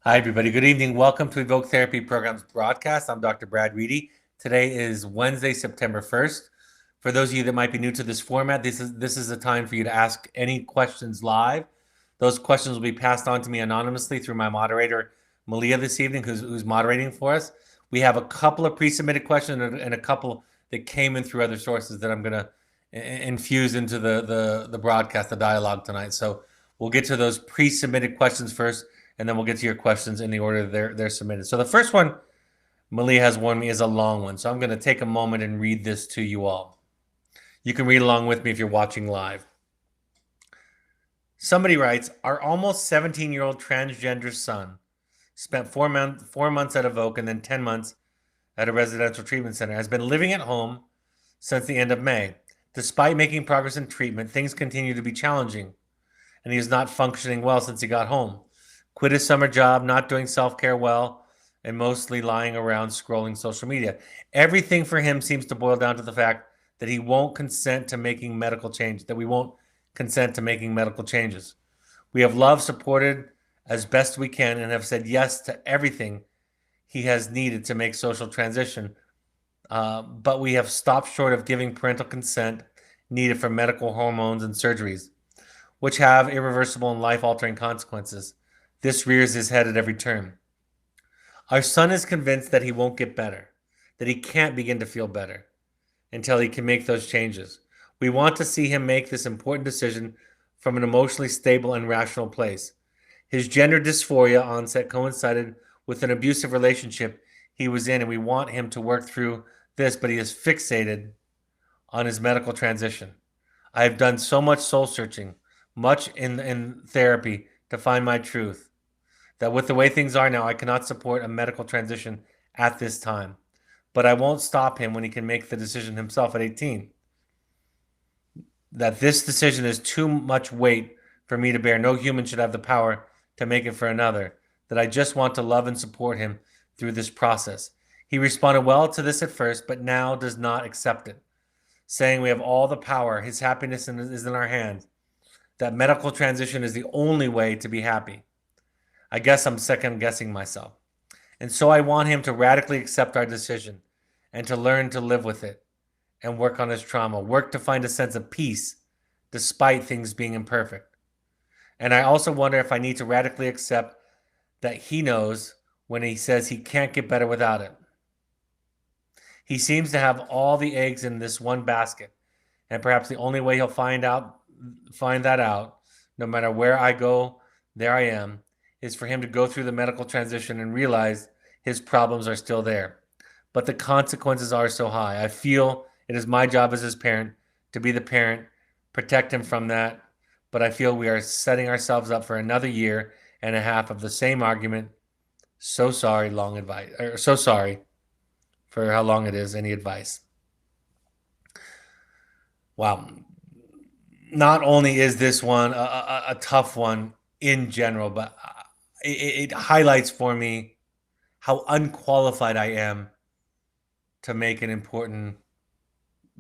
Hi, everybody. Good evening. Welcome to Evoke Therapy Program's broadcast. I'm Dr. Brad Reedy. Today is Wednesday, September 1st. For those of you that might be new to this format, this is a time for you to ask any questions live. Those questions will be passed on to me anonymously through my moderator, Malia, this evening, who's moderating for us. We have a couple of pre-submitted questions and a couple that came in through other sources that I'm going to infuse into the broadcast, the dialogue tonight. So we'll get to those pre-submitted questions first, and then we'll get to your questions in the order they're submitted. So the first one Malia has warned me is a long one, so I'm going to take a moment and read this to you all. You can read along with me if you're watching live. Somebody writes, our almost 17-year-old transgender son spent 4 months at Evoke and then 10 months at a residential treatment center, has been living at home since the end of May. Despite making progress in treatment, things continue to be challenging, and he is not functioning well since he got home. Quit his summer job, not doing self-care well, and mostly lying around scrolling social media. Everything for him seems to boil down to the fact that he won't consent to making medical changes, that we won't consent to making medical changes. We have loved, supported as best we can, and have said yes to everything he has needed to make social transition. But we have stopped short of giving parental consent needed for medical hormones and surgeries, which have irreversible and life-altering consequences. This rears his head at every turn. Our son is convinced that he won't get better, that he can't begin to feel better until he can make those changes. We want to see him make this important decision from an emotionally stable and rational place. His gender dysphoria onset coincided with an abusive relationship he was in, and we want him to work through this, but he is fixated on his medical transition. I have done so much soul searching, much in therapy to find my truth, that with the way things are now, I cannot support a medical transition at this time. But I won't stop him when he can make the decision himself at 18. That this decision is too much weight for me to bear. No human should have the power to make it for another. That I just want to love and support him through this process. He responded well to this at first, but now does not accept it, saying we have all the power. His happiness is in our hands. That medical transition is the only way to be happy. I guess I'm second guessing myself. And so I want him to radically accept our decision and to learn to live with it and work on his trauma, work to find a sense of peace despite things being imperfect. And I also wonder if I need to radically accept that he knows when he says he can't get better without it. He seems to have all the eggs in this one basket, and perhaps the only way he'll find that out, no matter where I go, there I am, is for him to go through the medical transition and realize his problems are still there. But the consequences are so high. I feel it is my job as his parent to be the parent, protect him from that. But I feel we are setting ourselves up for another year and a half of the same argument. So sorry, long advice, or so sorry for how long it is. Any advice? Wow. Not only is this one a tough one in general, but it highlights for me how unqualified I am to make an important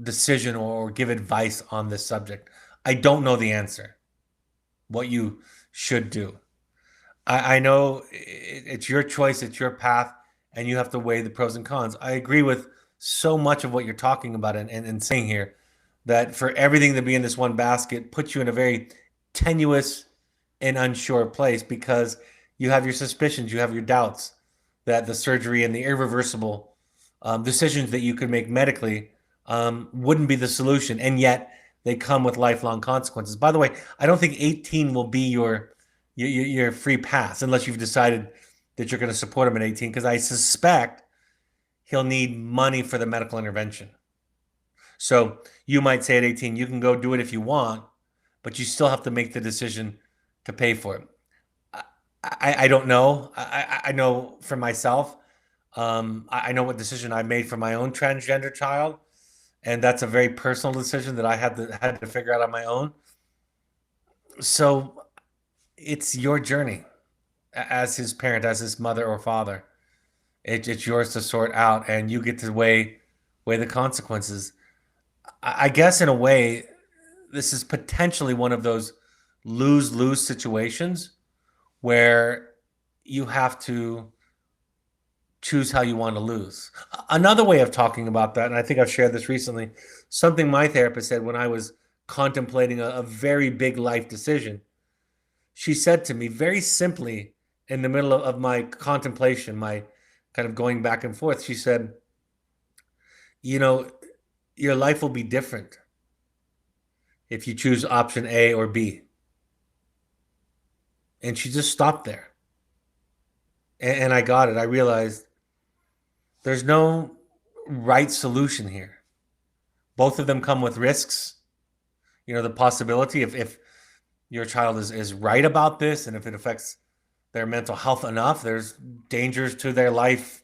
decision or give advice on this subject. I don't know the answer, what you should do. I know it's your choice, it's your path, and you have to weigh the pros and cons. I agree with so much of what you're talking about and saying here, that for everything to be in this one basket puts you in a very tenuous and unsure place because you have your suspicions, you have your doubts that the surgery and the irreversible decisions that you could make medically wouldn't be the solution, and yet they come with lifelong consequences. By the way, I don't think 18 will be your free pass unless you've decided that you're going to support him at 18, because I suspect he'll need money for the medical intervention. So you might say at 18, you can go do it if you want, but you still have to make the decision to pay for it. I don't know. I know for myself, I know what decision I made for my own transgender child, and that's a very personal decision that I had to figure out on my own. So it's your journey as his parent, as his mother or father. It's yours to sort out, and you get to weigh the consequences. I guess in a way, this is potentially one of those lose-lose situations where you have to choose how you want to lose. Another way of talking about that, and I think I've shared this recently, something my therapist said when I was contemplating a very big life decision. She said to me very simply in the middle of my contemplation, my kind of going back and forth, she said, you know, your life will be different if you choose option A or B. And she just stopped there. And I got it. I realized there's no right solution here. Both of them come with risks. The possibility if your child is right about this and if it affects their mental health enough, there's dangers to their life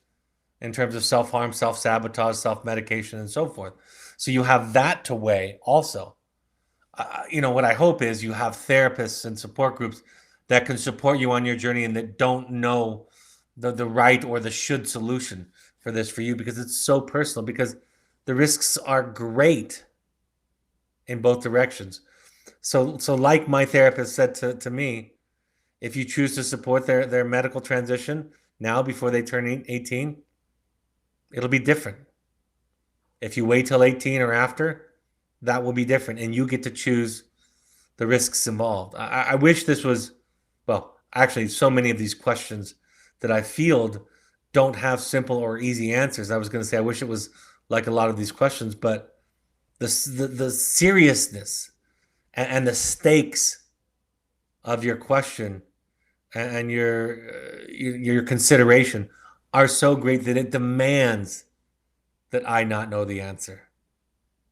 in terms of self-harm, self-sabotage, self-medication, and so forth. So you have that to weigh also. What I hope is you have therapists and support groups that can support you on your journey and that don't know the right or the should solution for this for you, because it's so personal, because the risks are great in both directions. So like my therapist said to me, if you choose to support their medical transition now before they turn 18, it'll be different. If you wait till 18 or after, that will be different, and you get to choose the risks involved. I wish this was, well, actually, so many of these questions that I field don't have simple or easy answers. I was going to say I wish it was like a lot of these questions, but the seriousness and the stakes of your question and your consideration are so great that it demands that I not know the answer,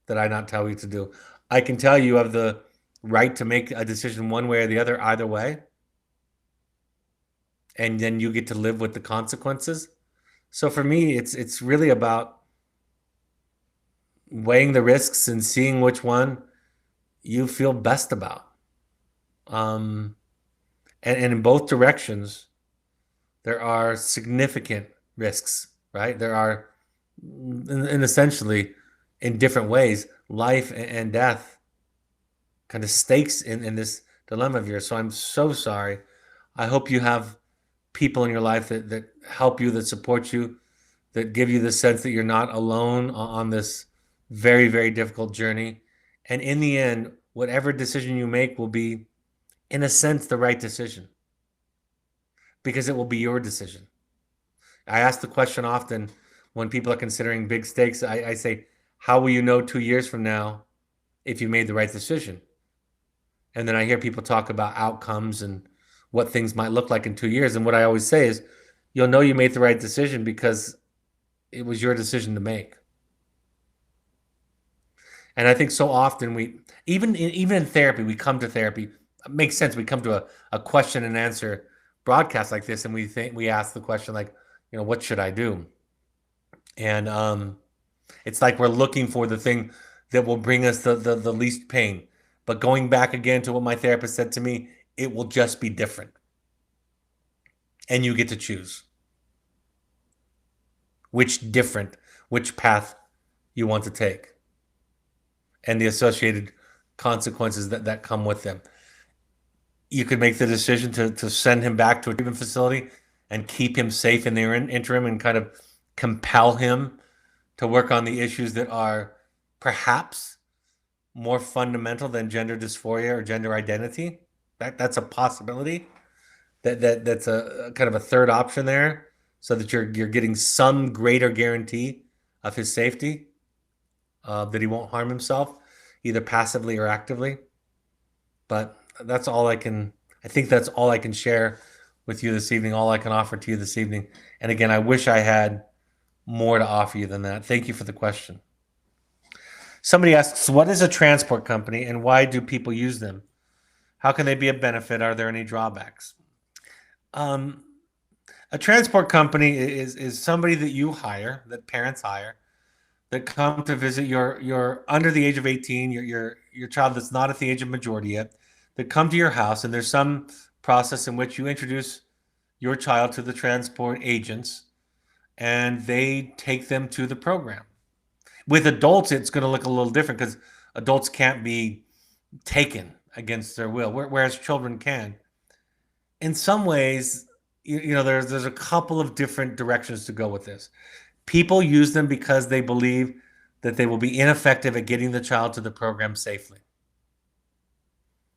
that I not tell you to do. I can tell you have the right to make a decision one way or the other, either way, and then you get to live with the consequences. So for me, it's really about weighing the risks and seeing which one you feel best about. And in both directions, there are significant risks, right? There are, and essentially, in different ways, life and death kind of stakes in this dilemma of yours. So I'm so sorry. I hope you have people in your life that help you, that support you, that give you the sense that you're not alone on this very, very difficult journey. And in the end, whatever decision you make will be, in a sense, the right decision, because it will be your decision. I ask the question often when people are considering big stakes. I say, how will you know 2 years from now if you made the right decision? And then I hear people talk about outcomes and what things might look like in 2 years. And what I always say is, you'll know you made the right decision because it was your decision to make. And I think so often even in therapy, we come to therapy. It makes sense. We come to a question and answer broadcast like this, and we ask the question like, what should I do? And it's like we're looking for the thing that will bring us the least pain. But going back again to what my therapist said to me, it will just be different. And you get to choose which path you want to take and the associated consequences that come with them. You could make the decision to send him back to a treatment facility and keep him safe in the interim and kind of compel him to work on the issues that are perhaps more fundamental than gender dysphoria or gender identity. That's a possibility. That's a kind of a third option there, so that you're getting some greater guarantee of his safety, that he won't harm himself, either passively or actively. But I think that's all I can share with you this evening, all I can offer to you this evening. And again, I wish I had more to offer you than that. Thank you for the question. Somebody asks, what is a transport company and why do people use them? How can they be a benefit? Are there any drawbacks? A transport company is somebody that you hire, that parents hire, that come to visit your under the age of 18, your child that's not at the age of majority yet, that come to your house, and there's some process in which you introduce your child to the transport agents, and they take them to the program. With adults, it's going to look a little different because adults can't be taken against their will, whereas children can. In some ways, there's a couple of different directions to go with this. People use them because they believe that they will be ineffective at getting the child to the program safely.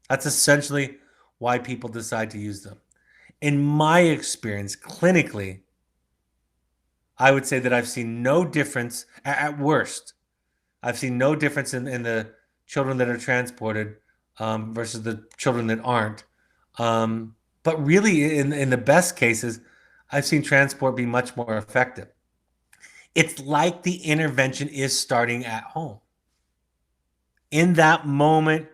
That's essentially why people decide to use them. In my experience, clinically, I would say that I've seen no difference, at worst. I've seen no difference in the children that are transported versus the children that aren't. But really, in the best cases, I've seen transport be much more effective. It's like the intervention is starting at home. In that moment,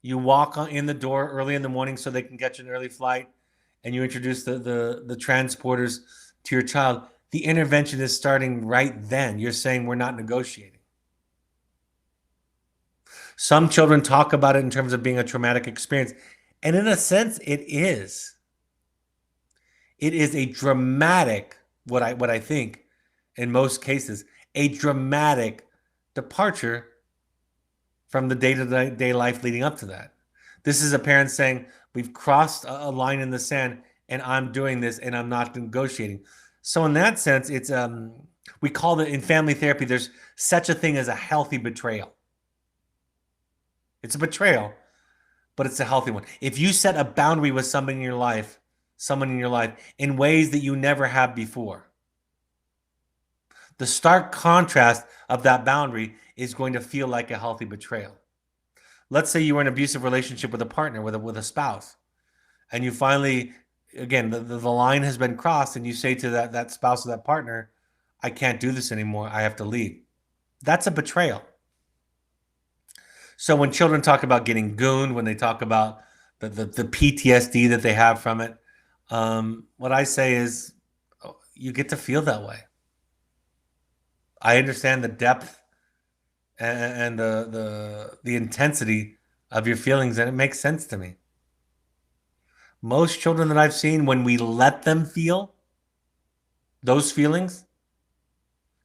you walk in the door early in the morning so they can get you an early flight, and you introduce the transporters to your child. The intervention is starting right then. You're saying we're not negotiating. Some children talk about it in terms of being a traumatic experience, and in a sense, it is. It is a dramatic, what I think, in most cases, a dramatic departure from the day-to-day life leading up to that. This is a parent saying, we've crossed a line in the sand, and I'm doing this, and I'm not negotiating. So in that sense, it's we call it in family therapy, there's such a thing as a healthy betrayal. It's a betrayal, but it's a healthy one. If you set a boundary with someone in your life in ways that you never have before, the stark contrast of that boundary is going to feel like a healthy betrayal. Let's say you were in an abusive relationship with a partner, with a spouse, and you finally, again, the line has been crossed, and you say to that spouse or that partner, I can't do this anymore. I have to leave. That's a betrayal. So when children talk about getting gooned, when they talk about the PTSD that they have from it, what I say is, you get to feel that way. I understand the depth and the intensity of your feelings, and it makes sense to me. Most children that I've seen, when we let them feel those feelings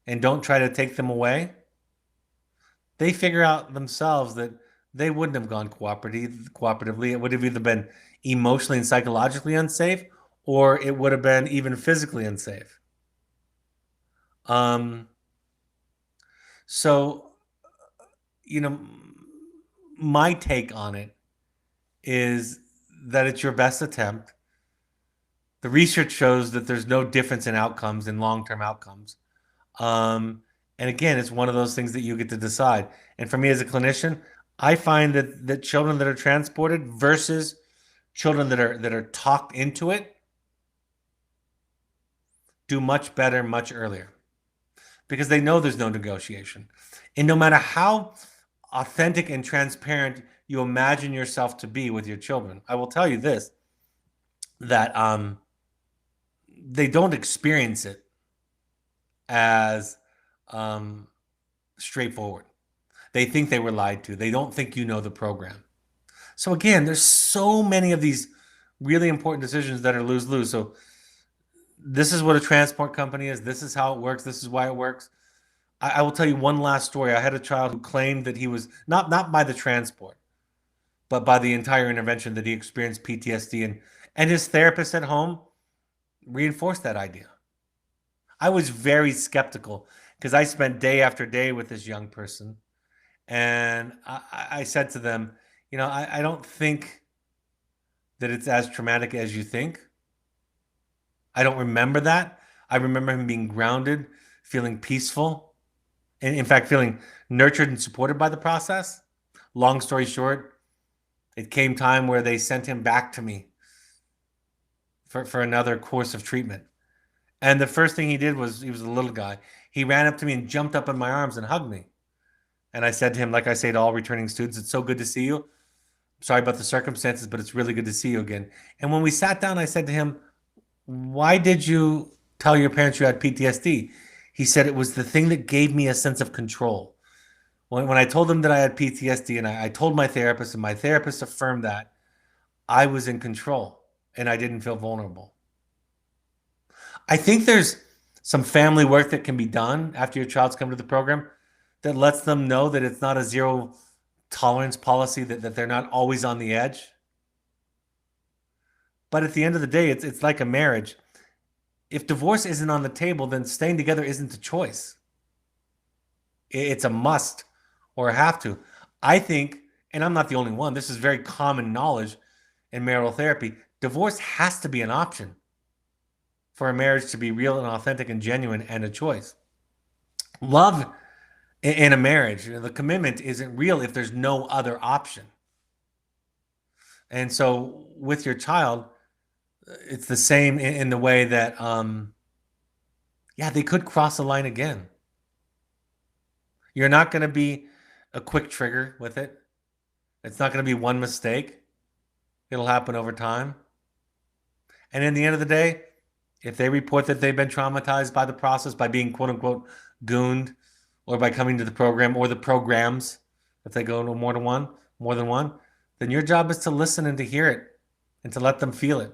and don't try to take them away, they figure out themselves that they wouldn't have gone cooperatively. It would have either been emotionally and psychologically unsafe, or it would have been even physically unsafe. So, my take on it is that it's your best attempt. The research shows that there's no difference in outcomes, in long-term outcomes. And again, it's one of those things that you get to decide. And for me as a clinician, I find that children that are transported versus children that are talked into it do much better much earlier, because they know there's no negotiation. And no matter how authentic and transparent you imagine yourself to be with your children, I will tell you this, that they don't experience it as straightforward. They think they were lied to. They don't think you know the program. So again, there's so many of these really important decisions that are lose-lose. So this is what a transport company is. This is how it works. This is why it works. I will tell you one last story. I had a child who claimed that he was, not by the transport, but by the entire intervention, that he experienced PTSD. And his therapist at home reinforced that idea. I was very skeptical because I spent day after day with this young person. And I said to them, I don't think that it's as traumatic as you think. I don't remember that. I remember him being grounded, feeling peaceful, and in fact, feeling nurtured and supported by the process. Long story short, it came time where they sent him back to me for another course of treatment. And the first thing he did was, he was a little guy. He ran up to me and jumped up in my arms and hugged me. And I said to him, like I say to all returning students, it's so good to see you. Sorry about the circumstances, but it's really good to see you again. And when we sat down, I said to him, why did you tell your parents you had PTSD? He said, it was the thing that gave me a sense of control. When I told them that I had PTSD, and I told my therapist, and my therapist affirmed that, I was in control and I didn't feel vulnerable. I think there's some family work that can be done after your child's come to the program that lets them know that it's not a zero tolerance policy, that they're not always on the edge. But at the end of the day, it's like a marriage. If divorce isn't on the table, then staying together isn't a choice. It's a must or a have to. I think, and I'm not the only one, this is very common knowledge in marital therapy. Divorce has to be an option for a marriage to be real and authentic and genuine and a choice. Love in a marriage, the commitment isn't real if there's no other option. And so with your child, it's the same in the way that, yeah, they could cross the line again. You're not going to be a quick trigger with it. It's not going to be one mistake. It'll happen over time. And in the end of the day, if they report that they've been traumatized by the process, by being quote unquote gooned, or by coming to the program or the programs, if they go to more than one, then your job is to listen and to hear it and to let them feel it,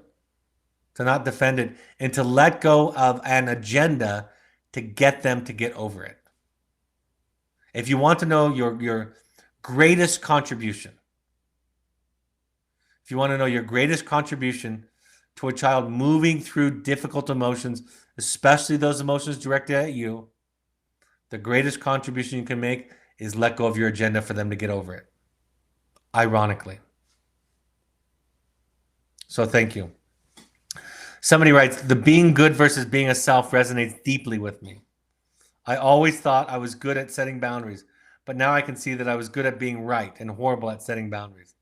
to not defend it, and to let go of an agenda to get them to get over it. If you want to know your greatest contribution, if you want to know your greatest contribution to a child moving through difficult emotions, especially those emotions directed at you, the greatest contribution you can make is let go of your agenda for them to get over it. Ironically. So thank you. Somebody writes, the being good versus being a self resonates deeply with me. I always thought I was good at setting boundaries, but now I can see that I was good at being right and horrible at setting boundaries.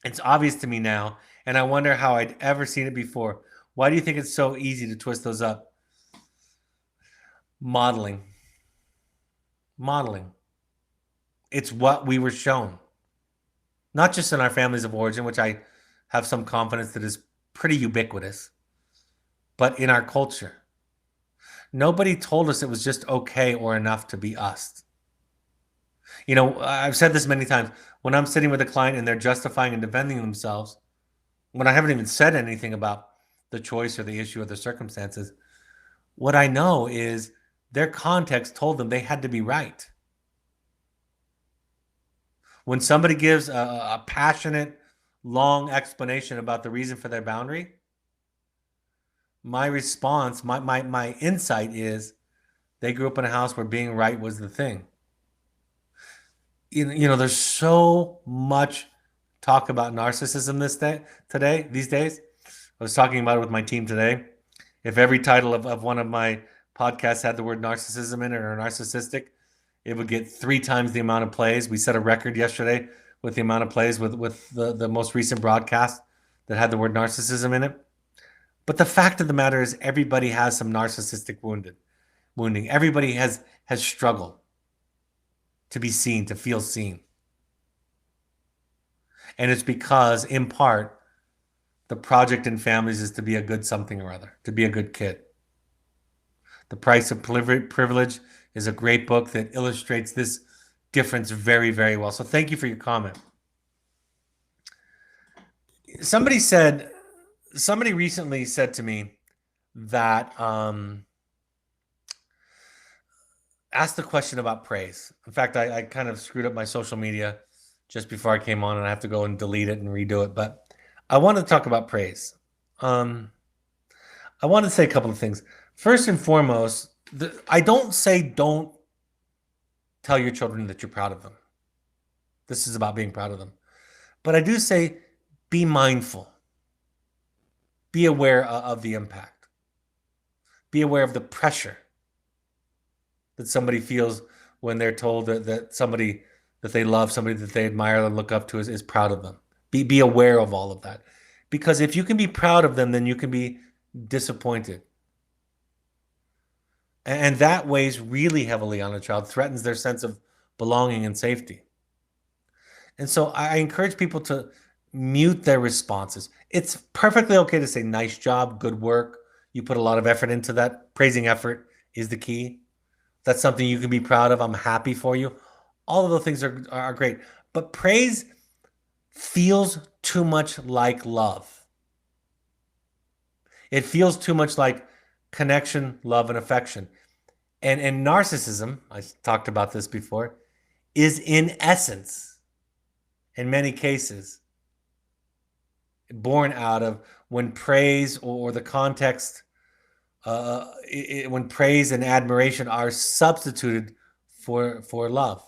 It's obvious to me now, and I wonder how I'd ever seen it before. Why do you think it's so easy to twist those up? Modeling. It's what we were shown. Not just in our families of origin, which I have some confidence that is pretty ubiquitous, but in our culture. Nobody told us it was just okay or enough to be us. You know, I've said this many times. When I'm sitting with a client and they're justifying and defending themselves, when I haven't even said anything about the choice or the issue or the circumstances, what I know is their context told them they had to be right. When somebody gives a passionate, long explanation about the reason for their boundary, my response, my insight is they grew up in a house where being right was the thing. You know, there's so much talk about narcissism these days. I was talking about it with my team today. If every title of one of my podcasts had the word narcissism in it or narcissistic, it would get 3 times the amount of plays. We set a record yesterday with the amount of plays with the most recent broadcast that had the word narcissism in it. But the fact of the matter is everybody has some narcissistic wounding. Everybody has struggled to be seen, to feel seen. And it's because, in part, the project in families is to be a good something or other, to be a good kid. The Price of Privilege is a great book that illustrates this difference very, very well. So thank you for your comment. Somebody recently said to me that asked the question about praise. In fact, I kind of screwed up my social media just before I came on, and I have to go and delete it and redo it. But I want to talk about praise. I want to say a couple of things. First and foremost, I don't say don't tell your children that you're proud of them. This is about being proud of them. But I do say be mindful. Be aware of the impact. Be aware of the pressure that somebody feels when they're told that somebody that they love, somebody that they admire and look up to is proud of them. Be aware of all of that. Because if you can be proud of them, then you can be disappointed. And that weighs really heavily on a child, threatens their sense of belonging and safety. And so I encourage people to mute their responses. It's perfectly okay to say, nice job, good work. You put a lot of effort into that. Praising effort is the key. That's something you can be proud of. I'm happy for you. All of those things are great. But praise feels too much like love. It feels too much like connection, love, and affection. And narcissism, I talked about this before, is in essence, in many cases, born out of when praise or the context when praise and admiration are substituted for love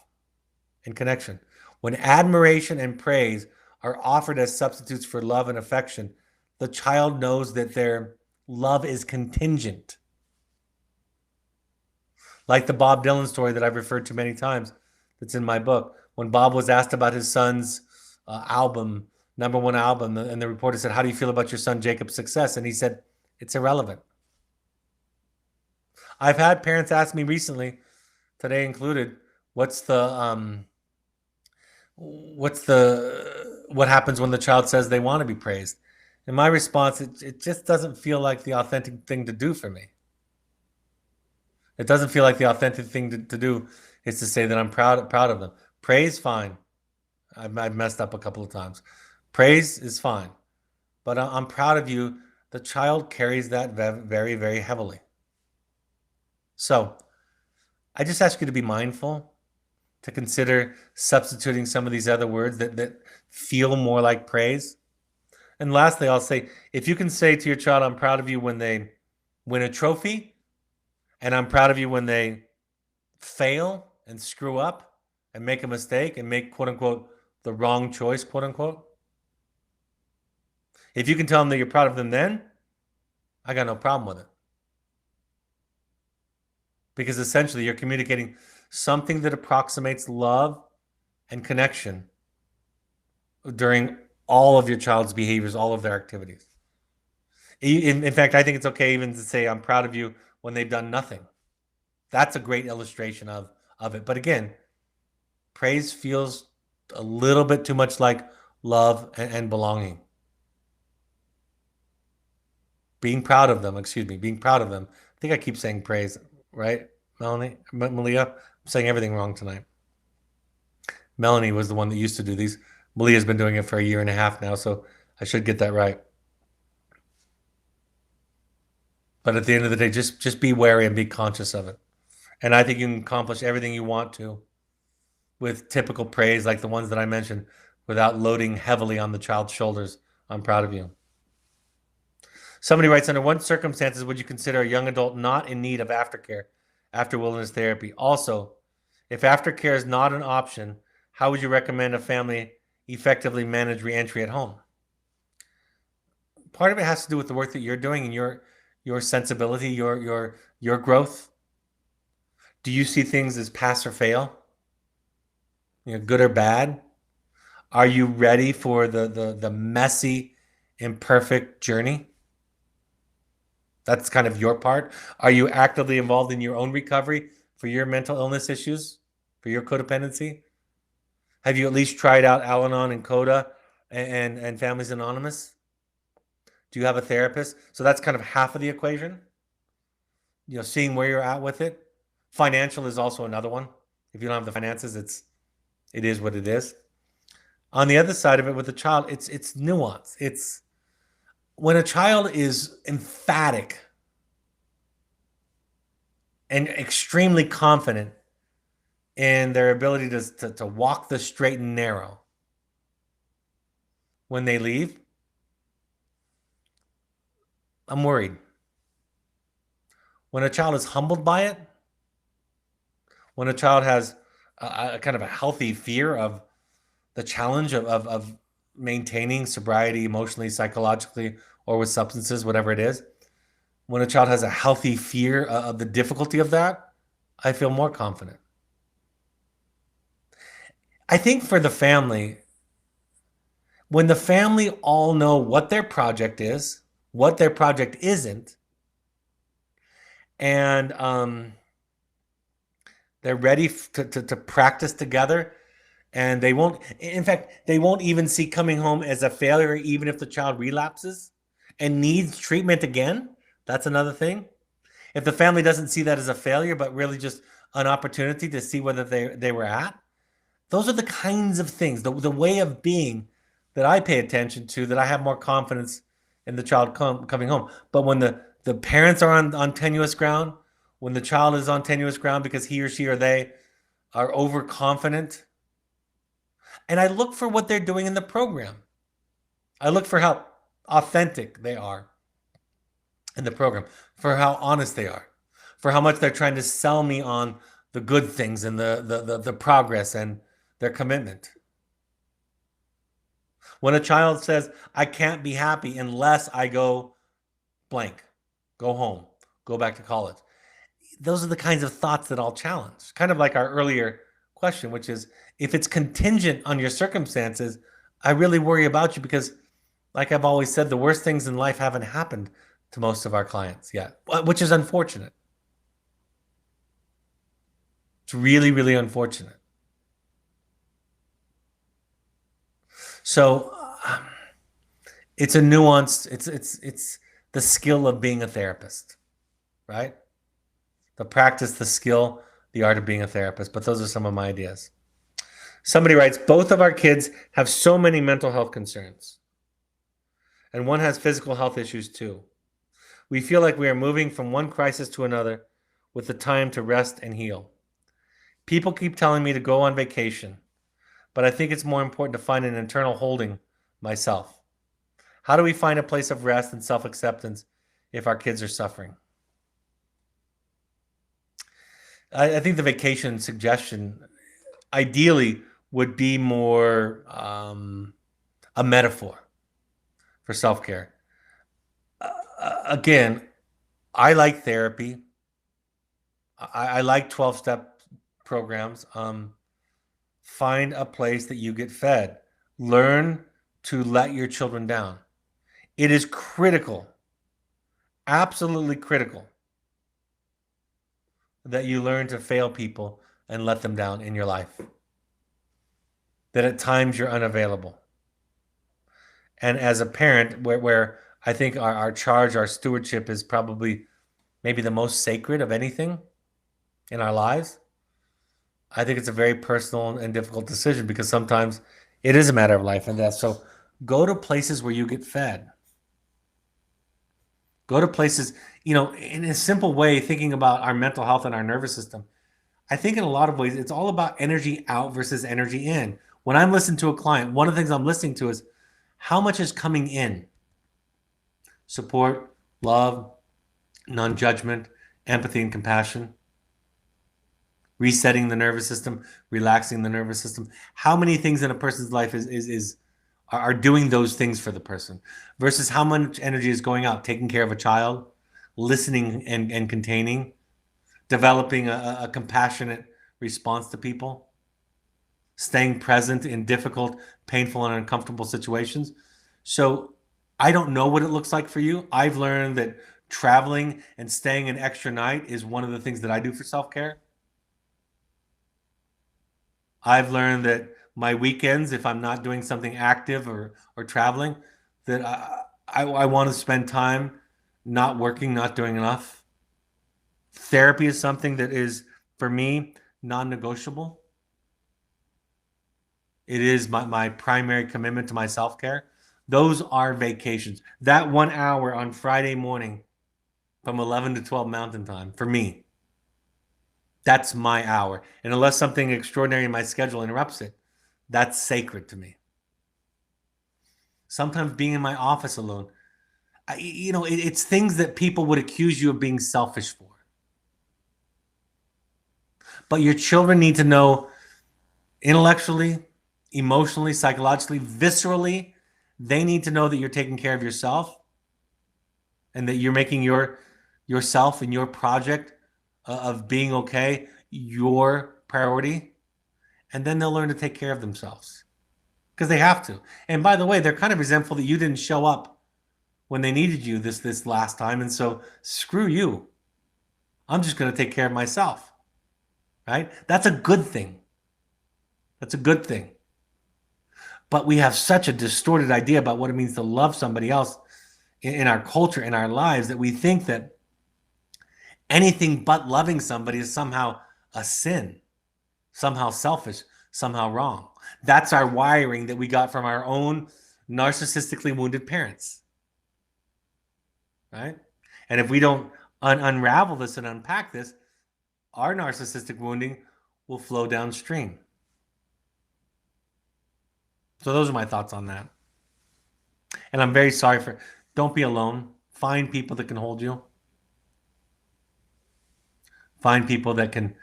and connection. When admiration and praise are offered as substitutes for love and affection, the child knows that their love is contingent. Like the Bob Dylan story that I've referred to many times, that's in my book. When Bob was asked about his son's album, number one album, and the reporter said, "How do you feel about your son Jacob's success?" And he said, "It's irrelevant." I've had parents ask me recently, today included, what's the what happens when the child says they want to be praised? And my response, it just doesn't feel like the authentic thing to do for me. It doesn't feel like the authentic thing to do is to say that I'm proud of them. Praise, fine. I've messed up a couple of times. Praise is fine, but I'm proud of you. The child carries that very, very heavily. So I just ask you to be mindful, to consider substituting some of these other words that feel more like praise. And lastly, I'll say, if you can say to your child, "I'm proud of you" when they win a trophy, and "I'm proud of you" when they fail and screw up and make a mistake and make, quote unquote, the wrong choice, quote unquote. If you can tell them that you're proud of them, then I got no problem with it. Because essentially you're communicating something that approximates love and connection during all of your child's behaviors, all of their activities. In fact, I think it's okay even to say, "I'm proud of you" when they've done nothing. That's a great illustration of it. But again, praise feels a little bit too much like love and belonging. Being proud of them, being proud of them. I think I keep saying praise, right, Melanie? Malia? I'm saying everything wrong tonight. Melanie was the one that used to do these. Malia's been doing it for a year and a half now, so I should get that right. But at the end of the day, just be wary and be conscious of it. And I think you can accomplish everything you want to with typical praise like the ones that I mentioned without loading heavily on the child's shoulders. "I'm proud of you." Somebody writes, "Under what circumstances would you consider a young adult not in need of aftercare after wilderness therapy? Also, if aftercare is not an option, how would you recommend a family effectively manage reentry at home?" Part of it has to do with the work that you're doing and your sensibility, your growth. Do you see things as pass or fail? Good or bad? Are you ready for the messy, imperfect journey? That's kind of your part. Are you actively involved in your own recovery for your mental illness issues, for your codependency? Have you at least tried out Al-Anon and Coda and Families Anonymous? Do you have a therapist? So that's kind of half of the equation. Seeing where you're at with it. Financial is also another one. If you don't have the finances, it is what it is. On the other side of it with the child, it's nuance. It's when a child is emphatic and extremely confident in their ability to walk the straight and narrow when they leave, I'm worried. When a child is humbled by it, when a child has a kind of a healthy fear of the challenge of maintaining sobriety emotionally, psychologically, or with substances, whatever it is, when a child has a healthy fear of the difficulty of that, I feel more confident. I think for the family, when the family all know what their project is, what their project isn't, and they're ready to practice together, and they won't, in fact, they won't even see coming home as a failure, even if the child relapses and needs treatment again. That's another thing. If the family doesn't see that as a failure, but really just an opportunity to see whether they were at, those are the kinds of things, the way of being that I pay attention to, that I have more confidence in the child coming home. But when the parents are on tenuous ground, when the child is on tenuous ground because he or she or they are overconfident, and I look for what they're doing in the program. I look for how authentic they are in the program. for how honest they are, for how much they're trying to sell me on the good things and the progress and their commitment. When a child says, I can't be happy unless I go blank, go home, go back to college. Those are the kinds of thoughts that I'll challenge. Kind of like our earlier question, which is if it's contingent on your circumstances, I really worry about you because, like I've always said, the worst things in life haven't happened to most of our clients yet, which is unfortunate. It's really, really unfortunate. So it's a nuanced, it's the skill of being a therapist, right? The practice, the skill, the art of being a therapist. But those are some of my ideas. Somebody writes, both of our kids have so many mental health concerns, and one has physical health issues too. We feel like we are moving from one crisis to another with the time to rest and heal. People keep telling me to go on vacation, but I think it's more important to find an internal holding myself. How do we find a place of rest and self acceptance if our kids are suffering? I think the vacation suggestion ideally would be more a metaphor for self care. Again, I like therapy. I like 12-step programs. Find a place that you get fed. Learn to let your children down. It is critical, absolutely critical, that you learn to fail people and let them down in your life. That at times you're unavailable. And as a parent, where I think our charge, our stewardship is probably maybe the most sacred of anything in our lives, I think it's a very personal and difficult decision because sometimes it is a matter of life and death. So go to places where you get fed. Go to places, in a simple way, thinking about our mental health and our nervous system. I think in a lot of ways, it's all about energy out versus energy in. When I'm listening to a client, one of the things I'm listening to is how much is coming in? Support, love, non-judgment, empathy and compassion, resetting the nervous system, relaxing the nervous system. How many things in a person's life are doing those things for the person versus how much energy is going out, taking care of a child, listening and containing, developing a compassionate response to people, staying present in difficult, painful, and uncomfortable situations. So I don't know what it looks like for you. I've learned that traveling and staying an extra night is one of the things that I do for self-care. I've learned that my weekends, if I'm not doing something active or traveling, that I want to spend time not working, not doing enough. Therapy is something that is, for me, non-negotiable. It is my primary commitment to my self-care. Those are vacations. That 1 hour on Friday morning from 11 to 12 Mountain Time, for me, that's my hour. And unless something extraordinary in my schedule interrupts it, that's sacred to me. Sometimes being in my office alone, it's things that people would accuse you of being selfish for. But your children need to know intellectually, emotionally, psychologically, viscerally, they need to know that you're taking care of yourself and that you're making yourself and your project of being okay your priority. And then they'll learn to take care of themselves because they have to. And by the way, they're kind of resentful that you didn't show up when they needed you this last time. And so screw you. I'm just going to take care of myself. Right? That's a good thing. That's a good thing. But we have such a distorted idea about what it means to love somebody else in our culture, in our lives, that we think that anything but loving somebody is somehow a sin, somehow selfish, somehow wrong. That's our wiring that we got from our own narcissistically wounded parents. Right? And if we don't unravel this and unpack this, our narcissistic wounding will flow downstream. So those are my thoughts on that. And I'm very sorry don't be alone. Find people that can hold you. Find people that can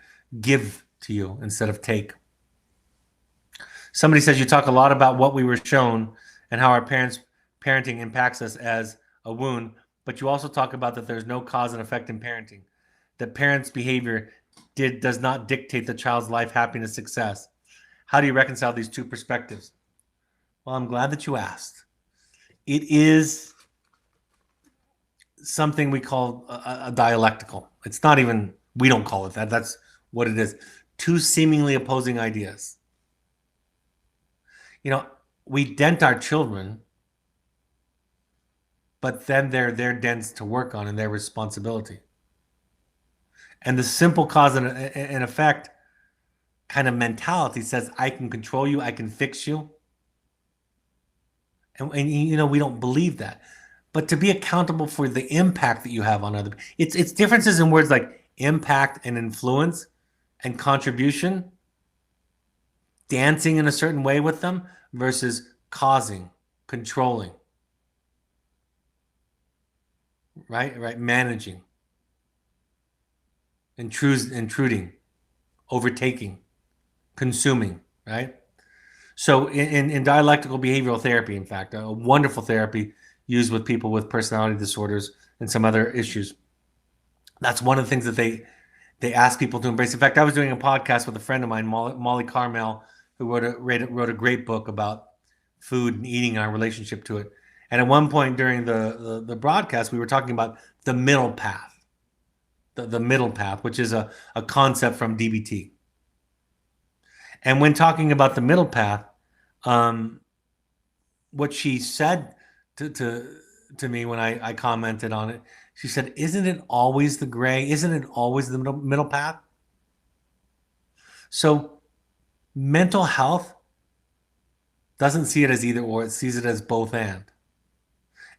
give to you instead of take. Somebody says you talk a lot about what we were shown and how our parents' parenting impacts us as a wound, but you also talk about that there's no cause and effect in parenting. That parents' behavior does not dictate the child's life, happiness, success. How do you reconcile these two perspectives? Well, I'm glad that you asked. It is something we call a dialectical. It's not even, we don't call it that. That's what it is. Two seemingly opposing ideas. You know, we dent our children, but then they're their dents to work on and their responsibility. And the simple cause and effect kind of mentality says, I can control you, I can fix you. And you know, we don't believe that. But to be accountable for the impact that you have on other, it's differences in words like impact and influence and contribution, dancing in a certain way with them versus causing, controlling, right, managing, intruding, overtaking, consuming, right? So in dialectical behavioral therapy, in fact, a wonderful therapy used with people with personality disorders and some other issues. That's one of the things that they ask people to embrace. In fact, I was doing a podcast with a friend of mine, Molly Carmel, who wrote a great book about food and eating, our relationship to it. And at one point during the broadcast, we were talking about the middle path, the middle path, which is a concept from DBT. And when talking about the middle path, what she said to me when I commented on it, she said, "Isn't it always the gray? Isn't it always the middle path?" So mental health doesn't see it as either or; it sees it as both and.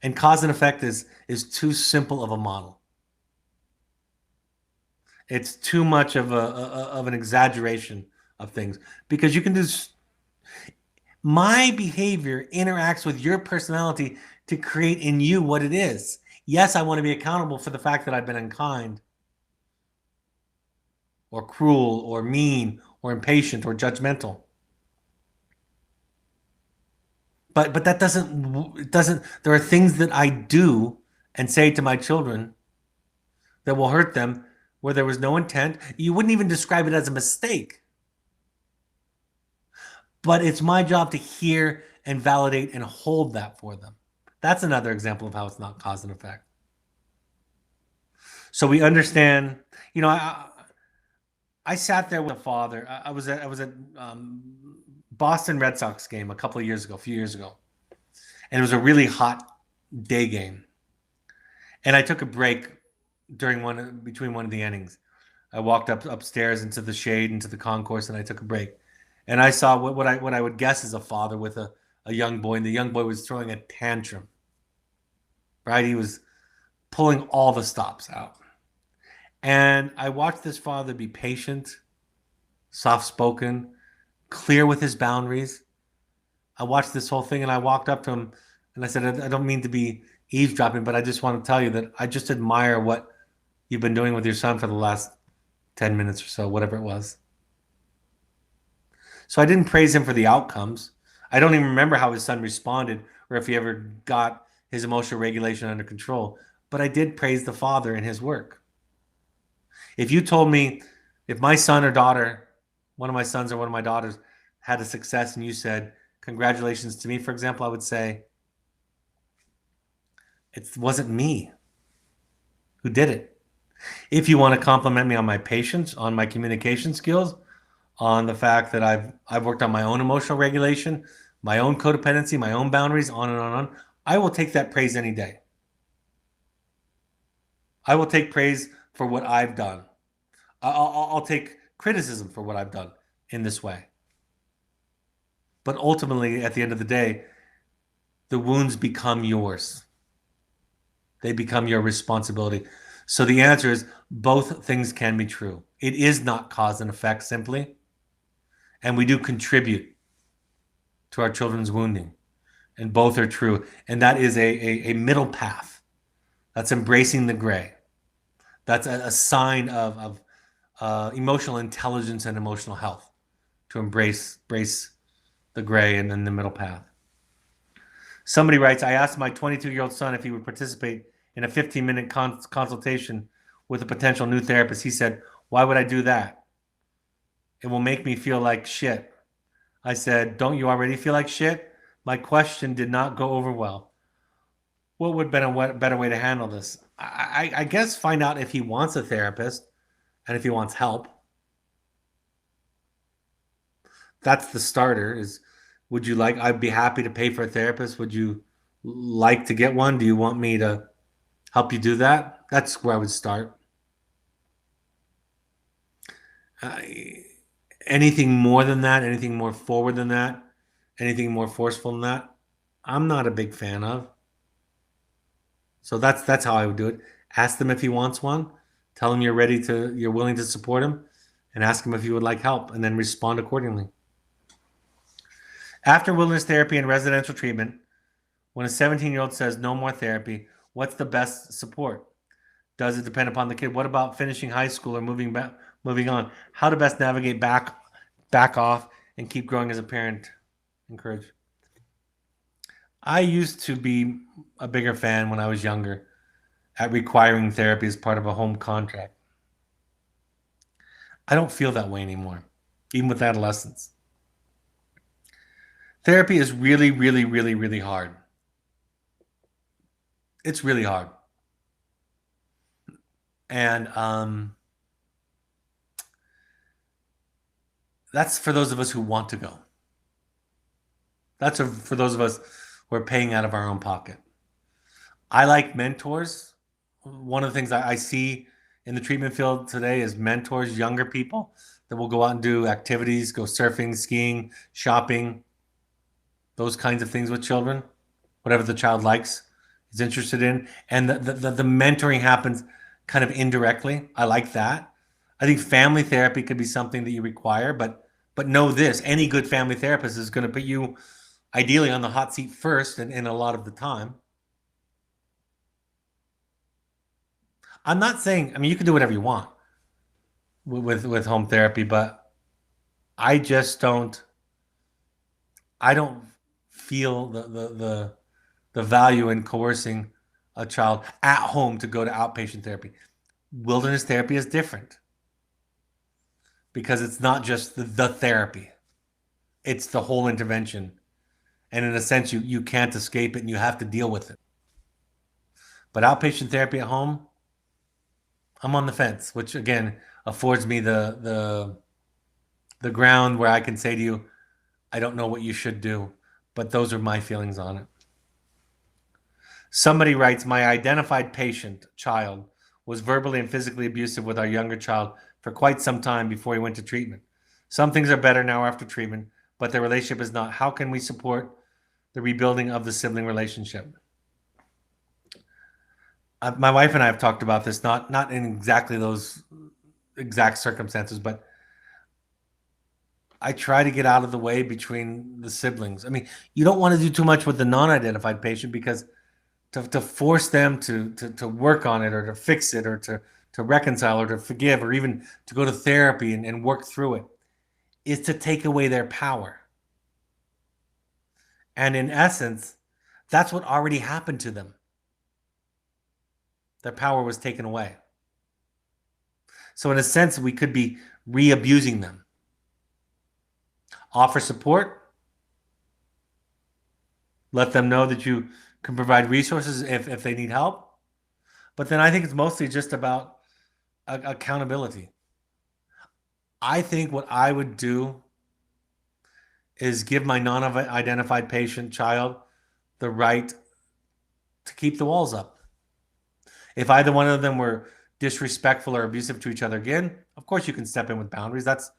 And cause and effect is too simple of a model. It's too much of an exaggeration of things because you can do. My behavior interacts with your personality to create in you what it is. Yes, I want to be accountable for the fact that I've been unkind or cruel or mean or impatient or judgmental. But that doesn't there are things that I do and say to my children that will hurt them where there was no intent. You wouldn't even describe it as a mistake. But it's my job to hear and validate and hold that for them. That's another example of how it's not cause and effect. So we understand, you know, I sat there with a father. I was at Boston Red Sox game a few years ago, and it was a really hot day game. And I took a break between one of the innings. I walked upstairs into the shade, into the concourse, and I took a break. And I saw what I would guess is a father with a young boy, and the young boy was throwing a tantrum. Right, he was pulling all the stops out. And I watched this father be patient, soft-spoken, clear with his boundaries. I watched this whole thing and I walked up to him and I said, I don't mean to be eavesdropping, but I just want to tell you that I just admire what you've been doing with your son for the last 10 minutes or so, whatever it was. So I didn't praise him for the outcomes. I don't even remember how his son responded or if he ever got his emotional regulation under control, but I did praise the father in his work. If you told me if my son or daughter, one of my sons or one of my daughters had a success and you said, congratulations to me, for example, I would say, it wasn't me who did it. If you want to compliment me on my patience, on my communication skills, on the fact that I've worked on my own emotional regulation, my own codependency, my own boundaries, on and on, I will take that praise any day. I will take praise for what I've done. I'll take criticism for what I've done in this way. But ultimately, at the end of the day, the wounds become yours. They become your responsibility. So the answer is both things can be true. It is not cause and effect simply. And we do contribute to our children's wounding. And both are true. And that is a middle path. That's embracing the gray. That's a sign of emotional intelligence and emotional health to embrace the gray and then the middle path. Somebody writes, I asked my 22-year-old son if he would participate in a 15-minute consultation with a potential new therapist. He said, why would I do that? It will make me feel like shit. I said, don't you already feel like shit? My question did not go over well. What would be a better way to handle this? I guess find out if he wants a therapist and if he wants help. That's the starter. Is would you like? I'd be happy to pay for a therapist. Would you like to get one? Do you want me to help you do that? That's where I would start. Uh, Anything more than that, anything more forward than that, anything more forceful than that, I'm not a big fan of. So that's how I would do it. Ask them if he wants one. Tell him you're willing to support him, and ask him if he would like help, and then respond accordingly. After wilderness therapy and residential treatment, when a 17-year-old says no more therapy, what's the best support? Does it depend upon the kid? What about finishing high school or moving on? How to best navigate back off and keep growing as a parent? Encourage. I used to be a bigger fan when I was younger at requiring therapy as part of a home contract. I don't feel that way anymore, even with adolescents. Therapy is really, really, really, really hard. It's really hard. And that's for those of us who want to go. That's for those of us who are paying out of our own pocket. I like mentors. One of the things I see in the treatment field today is mentors, younger people that will go out and do activities, go surfing, skiing, shopping, those kinds of things with children, whatever the child likes, is interested in. And the mentoring happens kind of indirectly. I like that. I think family therapy could be something that you require, but know this, any good family therapist is going to put you ideally on the hot seat first and a lot of the time. I'm not saying, I mean, you can do whatever you want with home therapy, but I just I don't feel the value in coercing a child at home to go to outpatient therapy. Wilderness therapy is different because it's not just the therapy, it's the whole intervention. And in a sense, you can't escape it and you have to deal with it. But outpatient therapy at home, I'm on the fence, which again affords me the ground where I can say to you, I don't know what you should do, but those are my feelings on it. Somebody writes, my identified patient child was verbally and physically abusive with our younger child for quite some time before he went to treatment. Some things are better now after treatment, but the relationship is not. How can we support the rebuilding of the sibling relationship? My wife and I have talked about this, not in exactly those exact circumstances, but I try to get out of the way between the siblings. I mean, you don't want to do too much with the non-identified patient because to force them to work on it or to fix it or to reconcile or to forgive or even to go to therapy and work through it is to take away their power. And in essence, that's what already happened to them. Their power was taken away. So in a sense, we could be re-abusing them. Offer support. Let them know that you can provide resources if they need help. But then I think it's mostly just about accountability. I think what I would do is give my non-identified patient child the right to keep the walls up. If either one of them were disrespectful or abusive to each other again, of course you can step in with boundaries. That's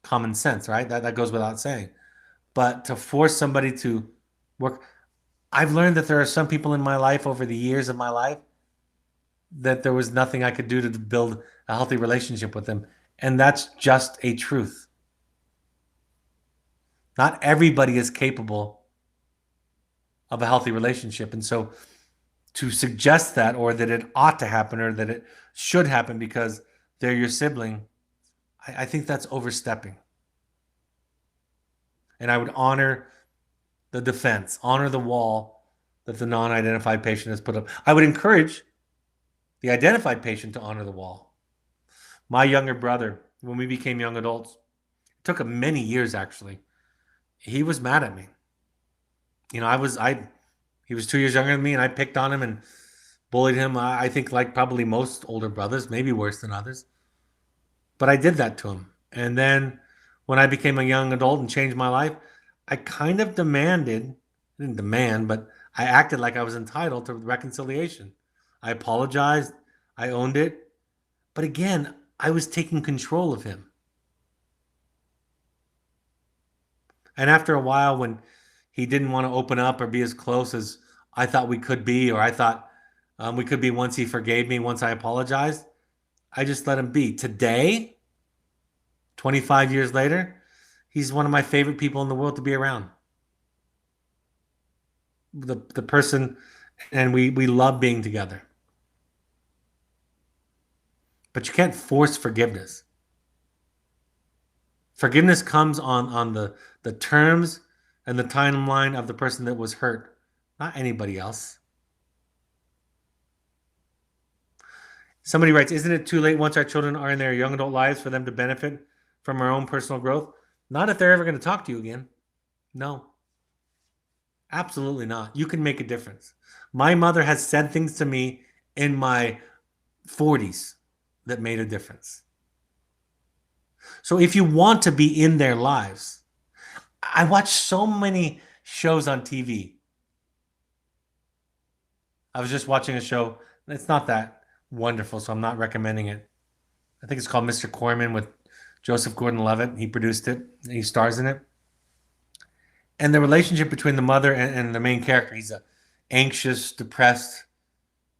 common sense, right? That goes without saying. But to force somebody to work, I've learned that there are some people in my life over the years of my life that there was nothing I could do to build a healthy relationship with them. And that's just a truth. Not everybody is capable of a healthy relationship. And so to suggest that or that it ought to happen or that it should happen because they're your sibling, I think that's overstepping. And I would honor the defense, honor the wall that the non identified patient has put up. I would encourage the identified patient to honor the wall. My younger brother, when we became young adults, it took him many years actually. He was mad at me. He was 2 years younger than me, and I picked on him and bullied him. I think like probably most older brothers, maybe worse than others. But I did that to him. And then when I became a young adult and changed my life, I kind of demanded, I didn't demand, but I acted like I was entitled to reconciliation. I apologized. I owned it. But again, I was taking control of him. And after a while, when he didn't want to open up or be as close as I thought we could be, or I thought we could be once he forgave me, once I apologized, I just let him be. Today, 25 years later, he's one of my favorite people in the world to be around. The person, and we love being together. But you can't force forgiveness. Forgiveness comes on the terms and the timeline of the person that was hurt, not anybody else. Somebody writes, isn't it too late once our children are in their young adult lives for them to benefit from our own personal growth? Not if they're ever going to talk to you again. No, absolutely not. You can make a difference. My mother has said things to me in my 40s that made a difference. So if you want to be in their lives, I watch so many shows on TV. I was just watching a show. It's not that wonderful, so I'm not recommending it. I think it's called Mr. Corman with Joseph Gordon-Levitt. He produced it. He stars in it. And the relationship between the mother and the main character, he's a anxious, depressed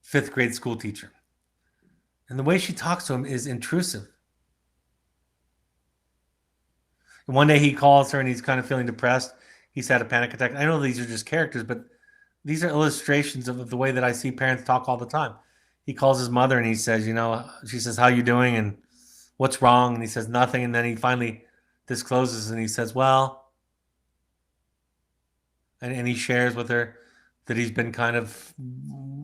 fifth grade school teacher. And the way she talks to him is intrusive. And one day he calls her and he's kind of feeling depressed. He's had a panic attack. I know these are just characters, but these are illustrations of the way that I see parents talk all the time. He calls his mother and he says, she says, how you doing? And what's wrong? And he says, nothing. And then he finally discloses and he says, well, and he shares with her that he's been kind of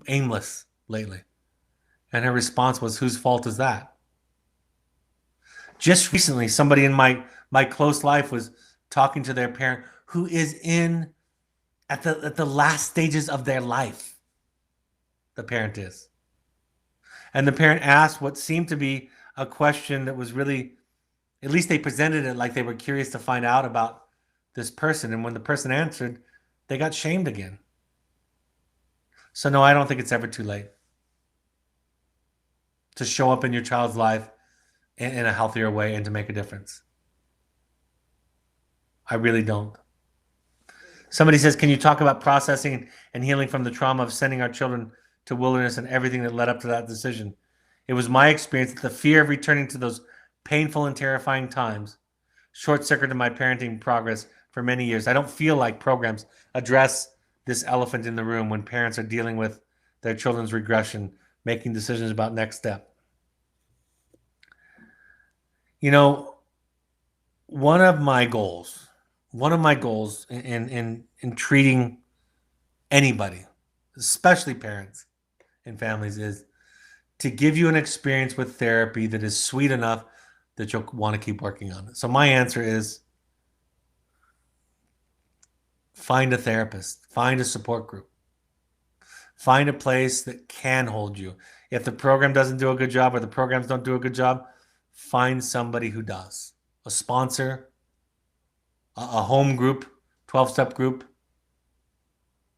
aimless lately. And her response was, whose fault is that? Just recently, somebody in my close life was talking to their parent who is at the last stages of their life. The parent is. And the parent asked what seemed to be a question that was really, at least they presented it like they were curious to find out about this person. And when the person answered, they got shamed again. So no, I don't think it's ever too late to show up in your child's life in a healthier way and to make a difference. I really don't. Somebody says, can you talk about processing and healing from the trauma of sending our children to wilderness and everything that led up to that decision? It was my experience that the fear of returning to those painful and terrifying times short-circuited my parenting progress for many years. I don't feel like programs address this elephant in the room when parents are dealing with their children's regression, making decisions about next step. One of my goals in treating anybody, especially parents and families, is to give you an experience with therapy that is sweet enough that you'll want to keep working on it. So my answer is find a therapist, find a support group, find a place that can hold you. If the program doesn't do a good job or the programs don't do a good job, find somebody who does. A sponsor, a home group, 12-step group,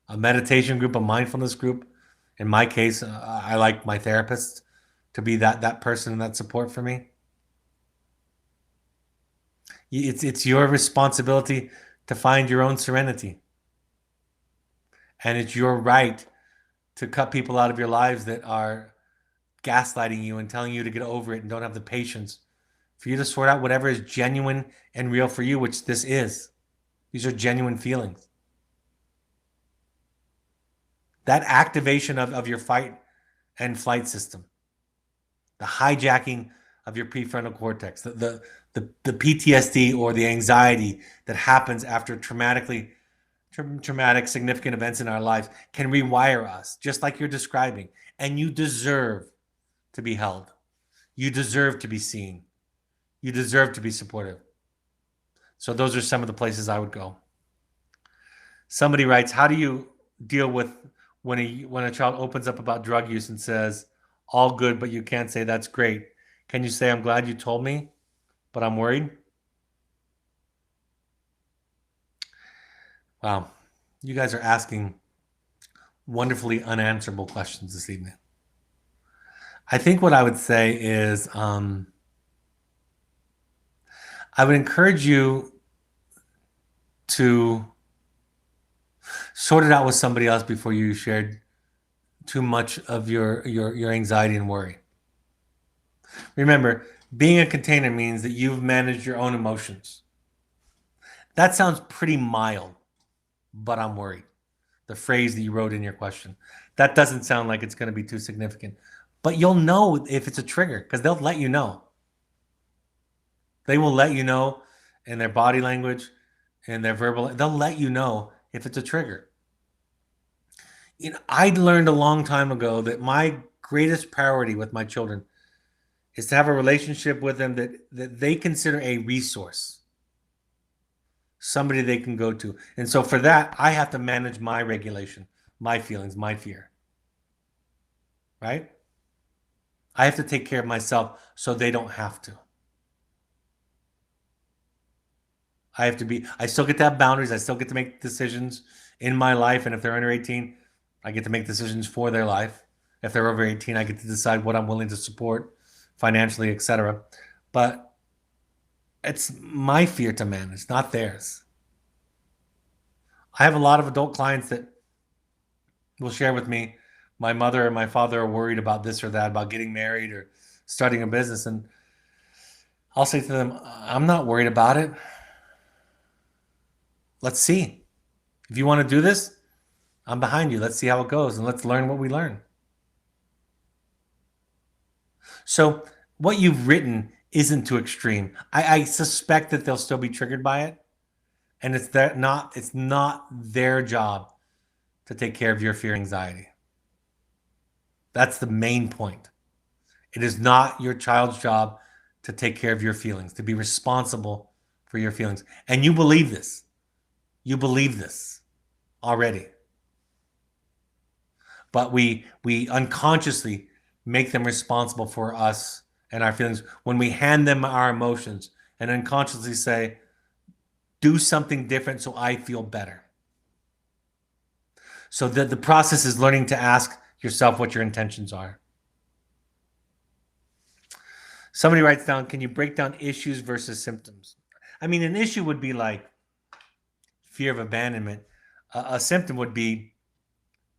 a meditation group, a mindfulness group. In my case, I like my therapist to be that person and that support for me. It's your responsibility to find your own serenity. And it's your right to cut people out of your lives that are gaslighting you and telling you to get over it and don't have the patience for you to sort out whatever is genuine and real for you, which this is. These are genuine feelings. That activation of your fight and flight system, the hijacking of your prefrontal cortex, the PTSD or the anxiety that happens after traumatic significant events in our lives can rewire us, just like you're describing. And you deserve to be held. You deserve to be seen. You deserve to be supportive. So those are some of the places I would go. Somebody writes, how do you deal with when a child opens up about drug use and says, all good, but you can't say that's great? Can you say, I'm glad you told me, but I'm worried? Wow. You guys are asking wonderfully unanswerable questions this evening. I think what I would say is I would encourage you to sort it out with somebody else before you shared too much of your anxiety and worry. Remember, being a container means that you've managed your own emotions. That sounds pretty mild, but I'm worried. The phrase that you wrote in your question. That doesn't sound like it's going to be too significant. But you'll know if it's a trigger because they'll let you know. They will let you know in their body language, in their verbal, they'll let you know if it's a trigger. I learned a long time ago that my greatest priority with my children is to have a relationship with them that they consider a resource, somebody they can go to. And so for that, I have to manage my regulation, my feelings, my fear. Right? I have to take care of myself so they don't have to. I still get to have boundaries. I still get to make decisions in my life. And if they're under 18, I get to make decisions for their life. If they're over 18, I get to decide what I'm willing to support financially, etc. But it's my fear to manage, not theirs. I have a lot of adult clients that will share with me, my mother and my father are worried about this or that, about getting married or starting a business. And I'll say to them, I'm not worried about it. Let's see. If you want to do this, I'm behind you. Let's see how it goes and let's learn what we learn. So what you've written isn't too extreme. I suspect that they'll still be triggered by it. And it's not their job to take care of your fear and anxiety. That's the main point. It is not your child's job to take care of your feelings, to be responsible for your feelings. And you believe this. You believe this already. But we unconsciously make them responsible for us and our feelings when we hand them our emotions and unconsciously say, do something different so I feel better. So the process is learning to ask yourself what your intentions are. Somebody writes down, can you break down issues versus symptoms? I mean, an issue would be like fear of abandonment. A symptom would be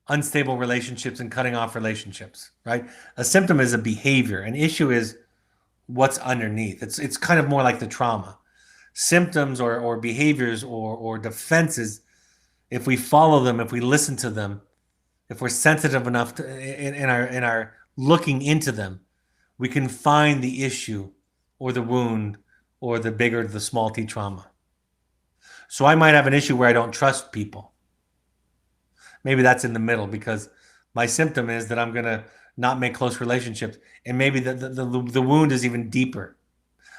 unstable relationships and cutting off relationships, right? A symptom is a behavior. An issue is what's underneath. It's kind of more like the trauma. Symptoms or behaviors or defenses, if we follow them, if we listen to them, if we're sensitive enough to, in our looking into them, we can find the issue or the wound or the big or the small t trauma. So I might have an issue where I don't trust people. Maybe that's in the middle because my symptom is that I'm going to not make close relationships. And maybe the wound is even deeper.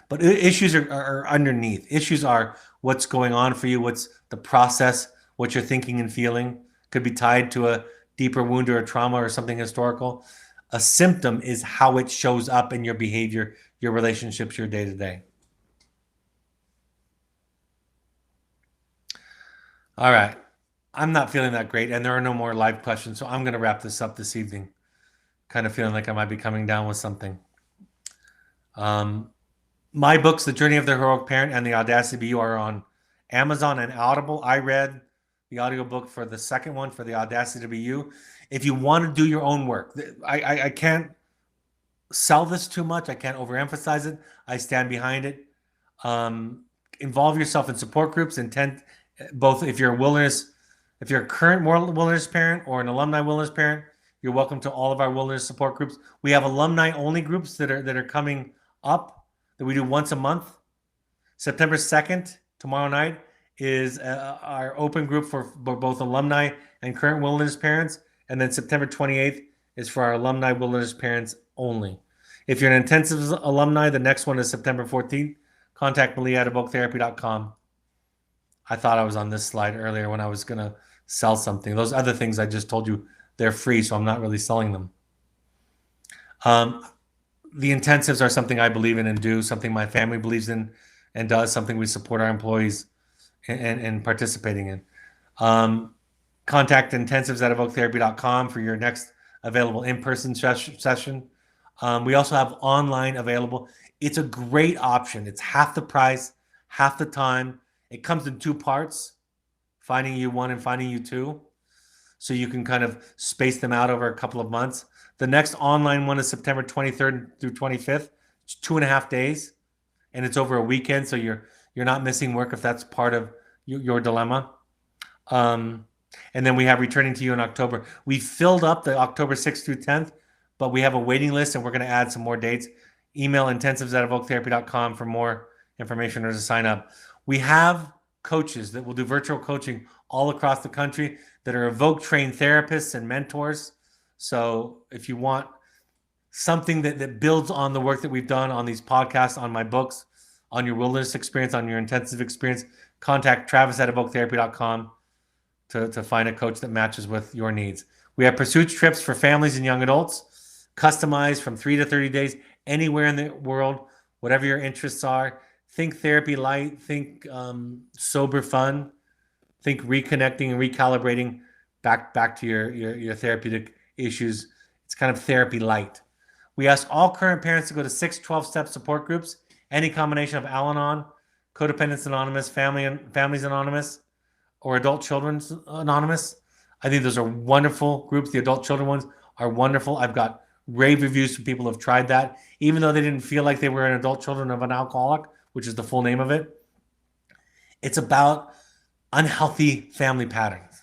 But issues are underneath. Issues are what's going on for you, what's the process, what you're thinking and feeling. Could be tied to a deeper wound or a trauma or something historical. A symptom is how it shows up in your behavior, your relationships, your day-to-day. All right. I'm not feeling that great, and there are no more live questions, so I'm going to wrap this up this evening. Kind of feeling like I might be coming down with something. My books, The Journey of the Heroic Parent and The Audacity to Be You, are on Amazon and Audible. I read the audiobook for the second one, for The Audacity to Be You. If you want to do your own work, I can't sell this too much. I can't overemphasize it. I stand behind it. Involve yourself in support groups. Both if you're a current wilderness parent or an alumni wilderness parent, you're welcome to all of our wilderness support groups. We have alumni only groups that are coming up that we do once a month. September 2nd, tomorrow night, is our open group for both alumni and current wilderness parents. And then September 28th is for our alumni wilderness parents only. If you're an intensive alumni, the next one is September 14th. Contact Malia at evoketherapy.com. I thought I was on this slide earlier when I was going to sell something. Those other things I just told you, they're free, so I'm not really selling them. The intensives are something I believe in and do, something my family believes in and does, something we support our employees in participating in. Contact intensives at evoketherapy.com for your next available in-person session. We also have online available. It's a great option. It's half the price, half the time. It comes in 2 parts, finding you 1 and finding you 2. So you can kind of space them out over a couple of months. The next online one is September 23rd through 25th. It's 2.5 days, and it's over a weekend, so you're not missing work if that's part of your dilemma. And then we have Returning to You in October. We filled up the October 6th through 10th, but we have a waiting list, and we're going to add some more dates. Email intensives at evoketherapy.com for more information or to sign up. We have coaches that will do virtual coaching all across the country that are Evoke trained therapists and mentors. So if you want something that builds on the work that we've done on these podcasts, on my books, on your wilderness experience, on your intensive experience, contact Travis at evoketherapy.com to find a coach that matches with your needs. We have pursuit trips for families and young adults, customized from 3 to 30 days, anywhere in the world, whatever your interests are. Think therapy light, think sober fun, think reconnecting and recalibrating back to your therapeutic issues. It's kind of therapy light. We ask all current parents to go to 6 12-step support groups, any combination of Al-Anon, Codependence Anonymous, Families Anonymous, or Adult Children's Anonymous. I think those are wonderful groups. The adult children ones are wonderful. I've got rave reviews from people who have tried that, even though they didn't feel like they were an adult children of an alcoholic, which is the full name of it. It's about unhealthy family patterns,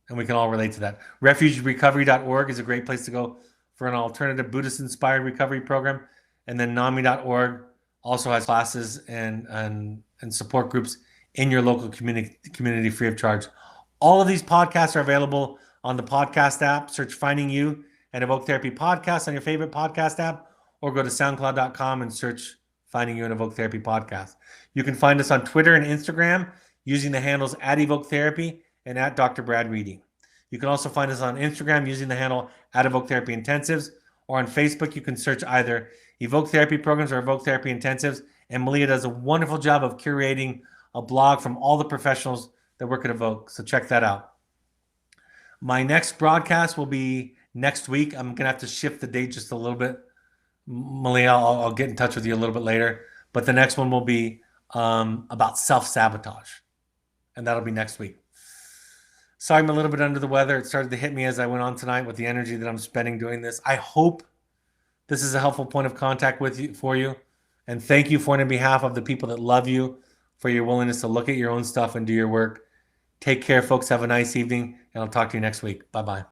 and we can all relate to that. RefugeRecovery.org is a great place to go for an alternative Buddhist-inspired recovery program. And then NAMI.org also has classes and support groups in your local community free of charge. All of these podcasts are available on the podcast app. Search Finding You and Evoke Therapy Podcast on your favorite podcast app, or go to soundcloud.com and search Finding You and Evoke Therapy Podcast. You can find us on Twitter and Instagram using the handles at Evoke Therapy and at Dr. Brad Reedy. You can also find us on Instagram using the handle at Evoke Therapy Intensives, or on Facebook, you can search either Evoke Therapy Programs or Evoke Therapy Intensives. And Malia does a wonderful job of curating a blog from all the professionals that work at Evoke. So check that out. My next broadcast will be next week. I'm going to have to shift the date just a little bit. Malia, I'll get in touch with you a little bit later. But the next one will be about self-sabotage. And that'll be next week. Sorry, I'm a little bit under the weather. It started to hit me as I went on tonight with the energy that I'm spending doing this. I hope this is a helpful point of contact for you. And thank you on behalf of the people that love you for your willingness to look at your own stuff and do your work. Take care, folks. Have a nice evening, and I'll talk to you next week. Bye-bye.